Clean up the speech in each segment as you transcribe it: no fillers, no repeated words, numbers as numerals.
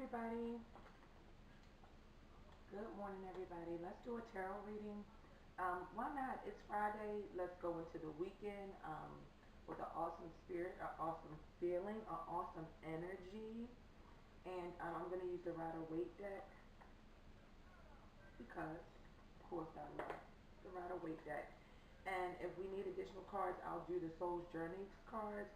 everybody. Good morning, everybody. Let's do a tarot reading. Why not? It's Friday. Let's go into the weekend with an awesome spirit, an awesome feeling, an awesome energy. And I'm going to use the Rider-Waite deck because, of course, I love the Rider-Waite deck. And if we need additional cards, I'll do the Soul's Journey cards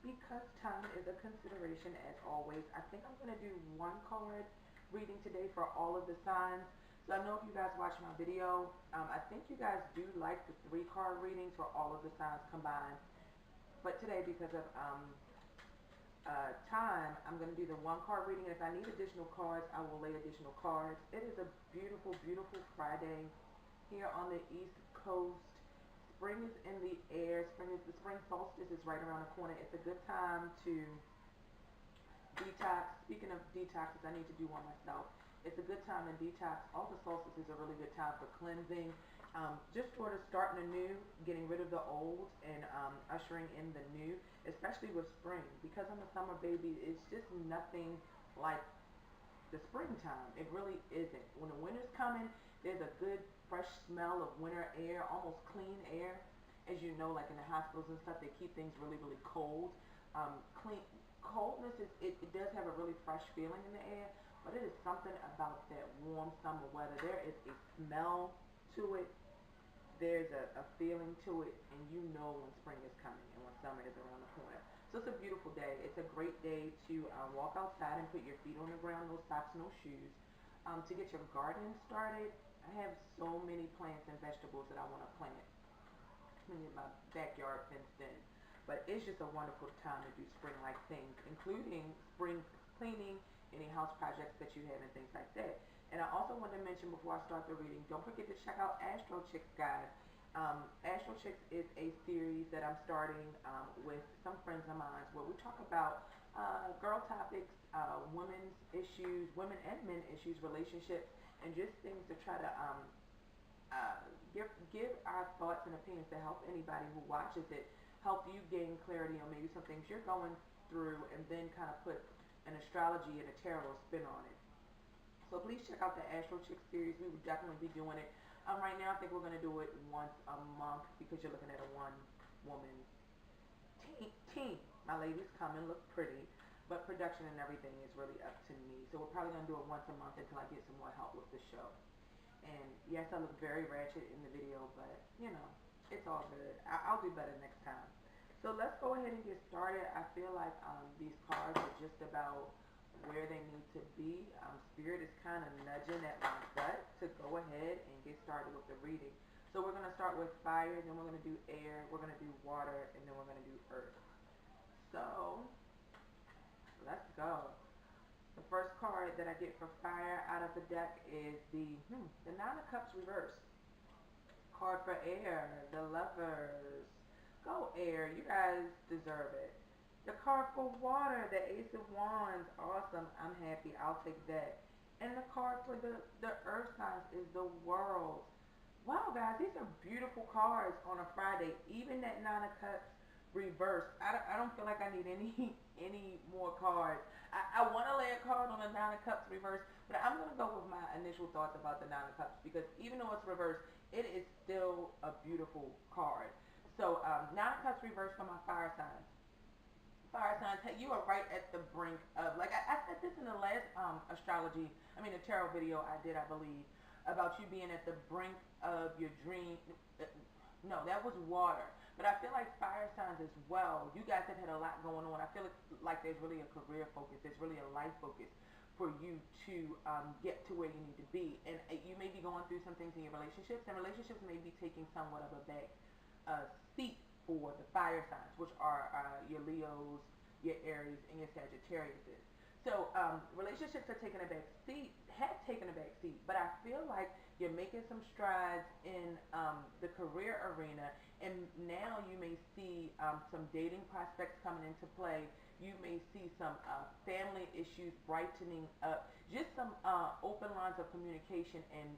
because time is a consideration as always. I think I'm going to do one card reading today for all of the signs. So I know if you guys watch my video, I think you guys do like the 3-card readings for all of the signs combined. But today, because of time, I'm going to do the 1-card reading. And if I need additional cards, I will lay additional cards. It is a beautiful, beautiful Friday here on the East Coast. Spring is in the air. The spring solstice is right around the corner. It's a good time to detox. Speaking of detoxes, I need to do one myself. It's a good time to detox. All the solstices are a really good time for cleansing. Just sort of starting anew, getting rid of the old, and ushering in the new, especially with spring. Because I'm a summer baby, it's just nothing like the springtime. It really isn't. When the winter's coming, there's a good fresh smell of winter air, almost clean air. As you know, like in the hospitals and stuff, they keep things really, really cold. Coldness it does have a really fresh feeling in the air, but it is something about that warm summer weather. There is a smell to it. There's a feeling to it, and you know when spring is coming and when summer is around the corner. So it's a beautiful day. It's a great day to walk outside and put your feet on the ground, no socks, no shoes, to get your garden started. I have so many plants and vegetables that I want to plant. I'm in my backyard fenced in. But it's just a wonderful time to do spring-like things, including spring cleaning, any house projects that you have, and things like that. And I also want to mention before I start the reading, don't forget to check out Astro Chiks, guys. Astro Chiks is a series that I'm starting with some friends of mine where we talk about girl topics, women's issues, women and men issues, relationships, and just things to try to give our thoughts and opinions to help anybody who watches it, help you gain clarity on maybe some things you're going through, and then kind of put an astrology and a tarot spin on it. So please check out the Astro Chiks series. We will definitely be doing it. Right now, I think we're going to do it once a month because you're looking at a one-woman team. My ladies come and look pretty, but production and everything is really up to me. So we're probably going to do it once a month until I get some more help with the show. And yes, I look very ratchet in the video, but you know, it's all good. I'll do better next time. So let's go ahead and get started. I feel like these cards are just about where they need to be. Spirit is kind of nudging at my gut to go ahead and get started with the reading. So we're going to start with fire, then we're going to do air, we're going to do water, and then we're going to do earth. So let's go. The first card that I get for fire out of the deck is the 9 of Cups reversed. Card for air, the Lovers. Go air, you guys deserve it. The card for water, the Ace of Wands. Awesome, I'm happy, I'll take that. And the card for the earth signs is the World. Wow, guys, these are beautiful cards on a Friday. Even that 9 of Cups reversed. I don't feel like I need any more cards. I want to lay a card on the 9 of Cups reversed, but I'm going to go with my initial thoughts about the 9 of Cups because even though it's reversed, it is still a beautiful card. So 9 of Cups reversed for my fire signs. Fire signs, hey, you are right at the brink of, like I said this in the last a tarot video I did, I believe, about you being at the brink of your dream. No, that was water. But I feel like fire signs as well. You guys have had a lot going on. I feel like there's really a career focus. There's really a life focus for you to get to where you need to be. And you may be going through some things in your relationships, and relationships may be taking somewhat of a back seat for the fire signs, which are your Leos, your Aries, and your Sagittariuses. So relationships are taking a back seat, have taken a back seat, but I feel like you're making some strides in the career arena, and now you may see some dating prospects coming into play. You may see some family issues brightening up, just some open lines of communication and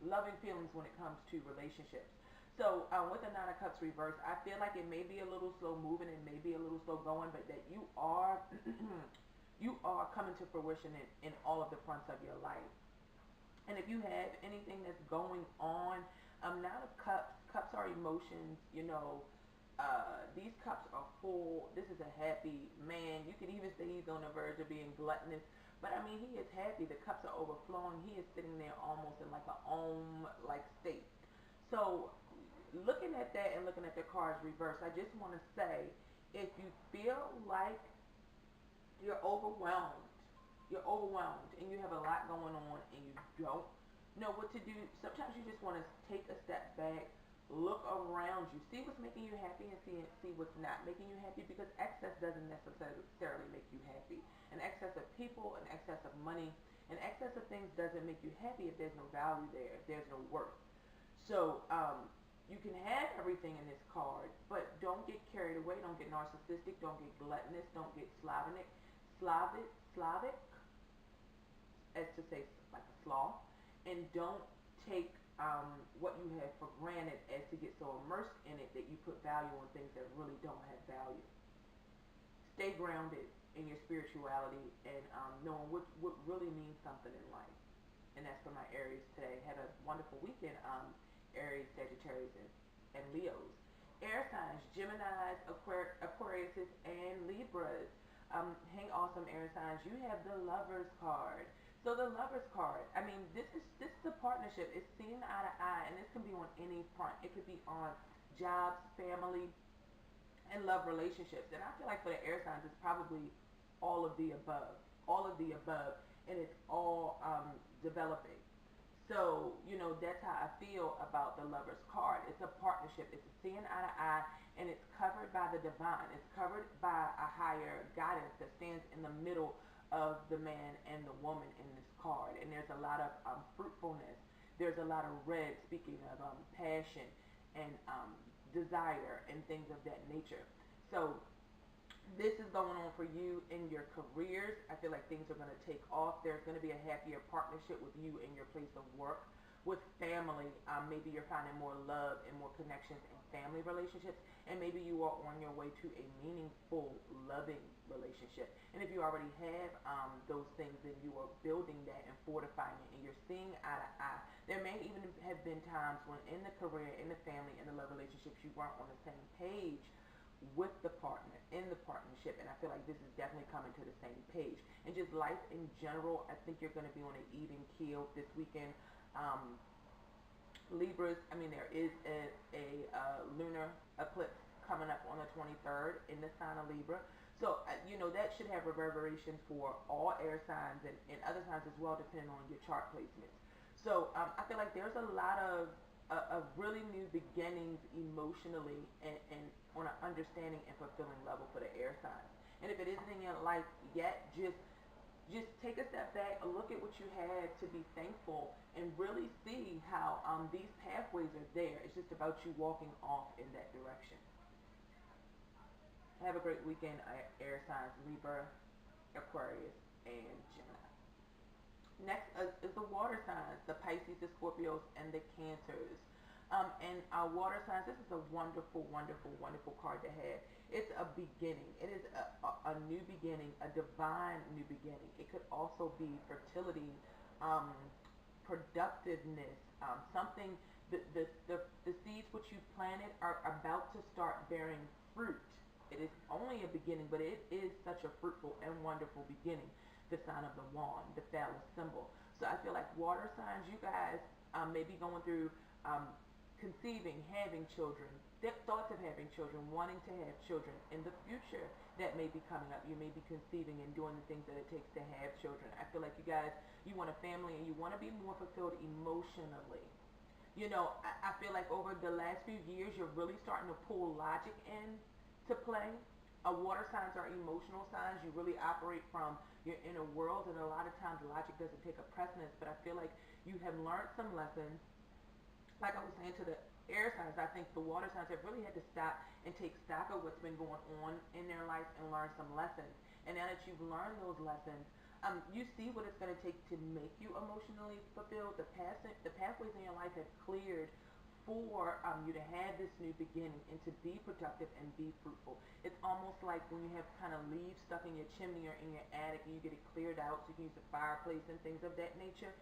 loving feelings when it comes to relationships. So with the 9 of Cups reversed, I feel like it may be a little slow moving, it may be a little slow going, but that you are you are coming to fruition in all of the fronts of your life. And if you have anything that's going on, Nine of Cups, cups are emotions, you know, these cups are full. This is a happy man. You could even say he's on the verge of being gluttonous, but I mean, he is happy. The cups are overflowing. He is sitting there almost in like a like state. So looking at that and looking at the cards reversed, I just want to say, if you feel like you're overwhelmed, and you have a lot going on and you don't know what to do, sometimes you just want to take a step back, look around you, see what's making you happy, and see what's not making you happy, because excess doesn't necessarily make you happy. An excess of people, an excess of money, an excess of things doesn't make you happy if there's no value there, if there's no worth. So you can have everything in this card, but don't get carried away, don't get narcissistic, don't get gluttonous, don't get Slavic, as to say like a sloth, and don't take what you have for granted as to get so immersed in it that you put value on things that really don't have value. Stay grounded in your spirituality and knowing what really means something in life. And that's for my Aries today. Had a wonderful weekend, Aries, Sagittarius, and Leos. Air signs, Geminis, Aquariuses, and Libras. Hey, awesome air signs, you have the Lovers card. So the Lovers card, I mean, this is a partnership. It's seen eye to eye, and this can be on any front. It could be on jobs, family, and love relationships. And I feel like for the air signs, it's probably all of the above. And it's all developing. So, you know, that's how I feel about the Lovers card. It's a partnership. It's a seeing eye to eye, and it's covered by the divine. It's covered by a higher guidance that stands in the middle of the man and the woman in this card. And there's a lot of fruitfulness. There's a lot of red, speaking of passion and desire and things of that nature. So this is going on for you in your careers. I feel like things are going to take off. There's going to be a happier partnership with you in your place of work. With family, maybe you're finding more love and more connections in family relationships, and maybe you are on your way to a meaningful, loving relationship. And if you already have those things, then you are building that and fortifying it, and you're seeing eye to eye. There may even have been times when in the career, in the family, in the love relationships, you weren't on the same page with the partner, in the partnership, and I feel like this is definitely coming to the same page. And just life in general, I think you're going to be on an even keel this weekend. Libras, I mean, there is a lunar eclipse coming up on the 23rd in the sign of Libra. So, you know, that should have reverberations for all air signs and other signs as well, depending on your chart placements. So, I feel like there's a lot of really new beginnings emotionally and on an understanding and fulfilling level for the air signs. And if it isn't in your life yet, just take a step back, look at what you have to be thankful, and really see how these pathways are there. It's just about you walking off in that direction. Have a great weekend, air signs, Libra, Aquarius, and Gemini. Next is the water signs, the Pisces, the Scorpios, and the Cancers. And our water signs, this is a wonderful, wonderful, wonderful card to have. It's a beginning. It is a new beginning, a divine new beginning. It could also be fertility, productiveness, something, the seeds which you planted are about to start bearing fruit. It is only a beginning, but it is such a fruitful and wonderful beginning. The sign of the wand, the phallus symbol. So I feel like water signs, you guys may be going through conceiving, having children, thoughts of having children, wanting to have children in the future that may be coming up. You may be conceiving and doing the things that it takes to have children. I feel like you guys, you want a family and you want to be more fulfilled emotionally. You know, I feel like over the last few years, you're really starting to pull logic in to play. Water signs are emotional signs. You really operate from your inner world, and a lot of times logic doesn't take a precedence, but I feel like you have learned some lessons. Like I was saying to the air signs, I think the water signs have really had to stop and take stock of what's been going on in their life and learn some lessons. And now that you've learned those lessons, you see what it's going to take to make you emotionally fulfilled. The pathways in your life have cleared for you to have this new beginning and to be productive and be fruitful. It's almost like when you have kind of leaves stuck in your chimney or in your attic and you get it cleared out so you can use the fireplace and things of that nature.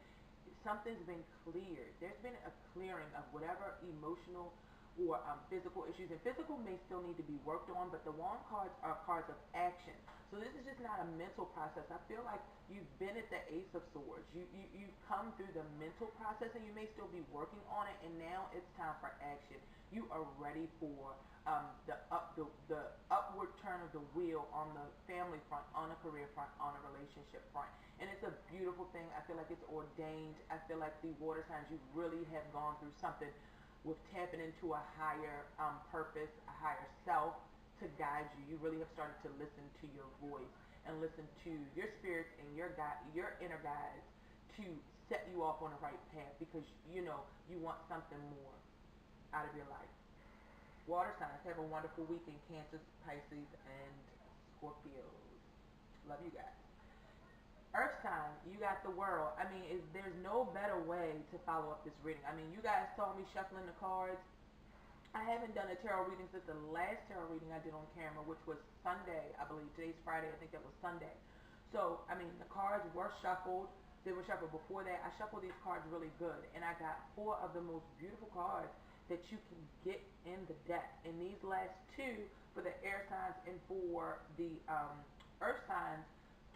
Something's been cleared. There's been a clearing of whatever emotional or physical issues. And physical may still need to be worked on, but the wand cards are cards of action. So this is just not a mental process. I feel like you've been at the Ace of Swords. You've come through the mental process and you may still be working on it, and now it's time for action. You are ready for the upward turn of the wheel on the family front, on a career front, on a relationship front. And it's a beautiful thing. I feel like it's ordained. I feel like the water signs, you really have gone through something with tapping into a higher purpose, a higher self to guide you. You really have started to listen to your voice and listen to your spirits and your inner guides to set you off on the right path, because you know you want something more out of your life. Water signs, have a wonderful weekend, Cancer, Pisces, and Scorpios. Love you guys. Earth sign, you got the World. I mean, there's no better way to follow up this reading. I mean, you guys saw me shuffling the cards. I haven't done a tarot reading since the last tarot reading I did on camera, which was Sunday, I believe. Today's Friday. I think that was Sunday. So, I mean, the cards were shuffled. They were shuffled before that. I shuffled these cards really good, and I got 4 of the most beautiful cards that you can get in the deck. And these last 2 for the air signs and for the earth signs,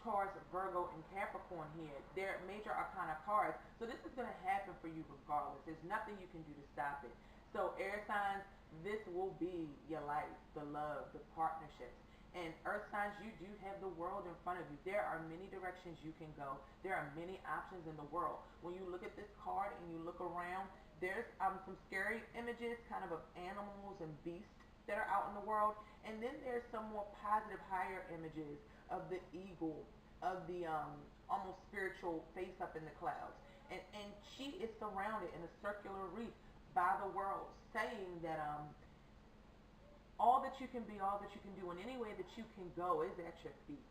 Taurus, Virgo, and Capricorn here. They're major arcana cards. So this is going to happen for you regardless. There's nothing you can do to stop it. So air signs, this will be your life, the love, the partnerships. And earth signs, you do have the world in front of you. There are many directions you can go. There are many options in the world. When you look at this card and you look around, there's some scary images kind of animals and beasts that are out in the world. And then there's some more positive, higher images of the eagle, of the almost spiritual face up in the clouds. And she is surrounded in a circular wreath by the world, saying that all that you can be, all that you can do, in any way that you can go is at your feet.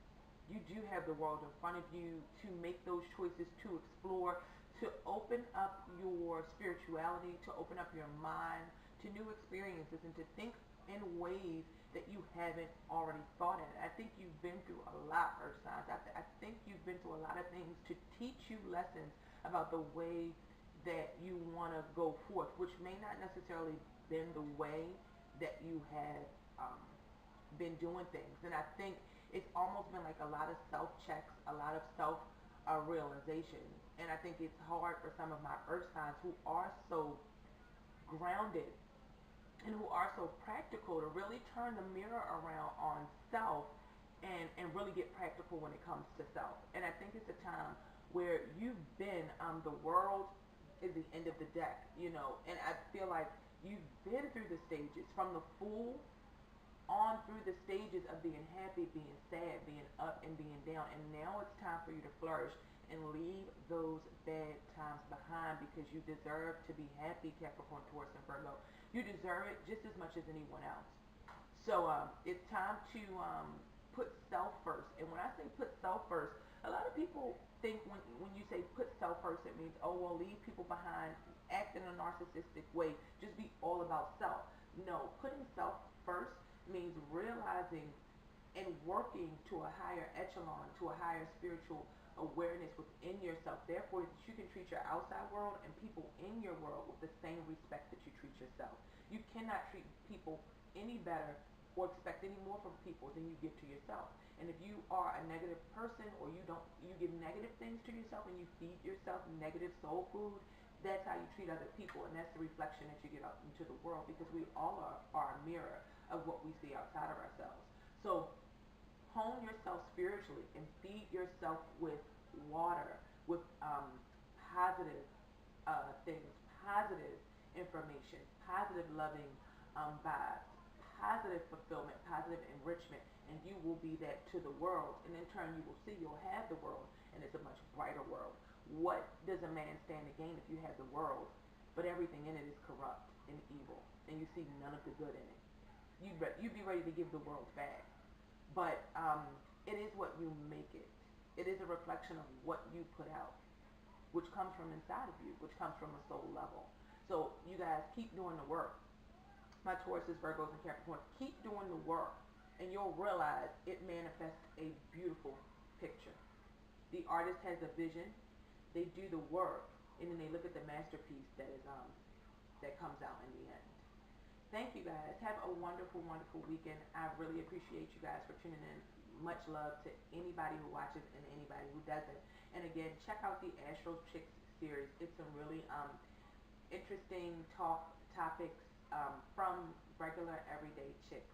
You do have the world in front of you to make those choices, to explore, to open up your spirituality, to open up your mind to new experiences, and to think in ways that you haven't already thought in. I think you've been through a lot, earth signs. I think you've been through a lot of things to teach you lessons about the way that you want to go forth, which may not necessarily been the way that you have been doing things. And I think it's almost been like a lot of self-checks, a lot of self-realization. And I think it's hard for some of my earth signs who are so grounded and who are so practical to really turn the mirror around on self and really get practical when it comes to self. And I think it's a time where you've been, the world is the end of the deck, you know, and I feel like you've been through the stages, from the Fool on through the stages of being happy, being sad, being up, and being down. And now it's time for you to flourish and leave those bad times behind, because you deserve to be happy, Capricorn, Taurus, and Virgo. You deserve it just as much as anyone else. So it's time to put self first. And when I say put self first, a lot of people think when you say put self first, it means, oh, well, leave people behind, act in a narcissistic way, just be all about self. No, putting self first means realizing and working to a higher echelon, to a higher spiritual awareness within yourself. Therefore, that you can treat your outside world and people in your world with the same respect that you treat yourself. You cannot treat people any better or expect any more from people than you give to yourself. And if you are a negative person, or you give negative things to yourself and you feed yourself negative soul food, that's how you treat other people, and that's the reflection that you get out into the world, because we all are a mirror of what we see outside of ourselves. So hone yourself spiritually and feed yourself with water, with positive things, positive information, positive loving vibes, positive fulfillment, positive enrichment, and you will be that to the world. And in turn, you will see, you'll have the world, and it's a much brighter world. What does a man stand to gain if you have the world, but everything in it is corrupt and evil, and you see none of the good in it? You'd be ready to give the world back. But it is what you make it. It is a reflection of what you put out, which comes from inside of you, which comes from a soul level. So you guys keep doing the work. My Tauruses, Virgos, and Capricorn, keep doing the work, and you'll realize it manifests a beautiful picture. The artist has a vision, they do the work, and then they look at the masterpiece that is that comes out in the end. Thank you guys. Have a wonderful, wonderful weekend. I really appreciate you guys for tuning in. Much love to anybody who watches and anybody who doesn't. And again, check out the Astro Chiks series. It's some really interesting topics from regular, everyday chicks.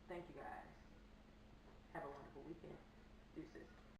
Thank you guys. Have a wonderful weekend. Deuces.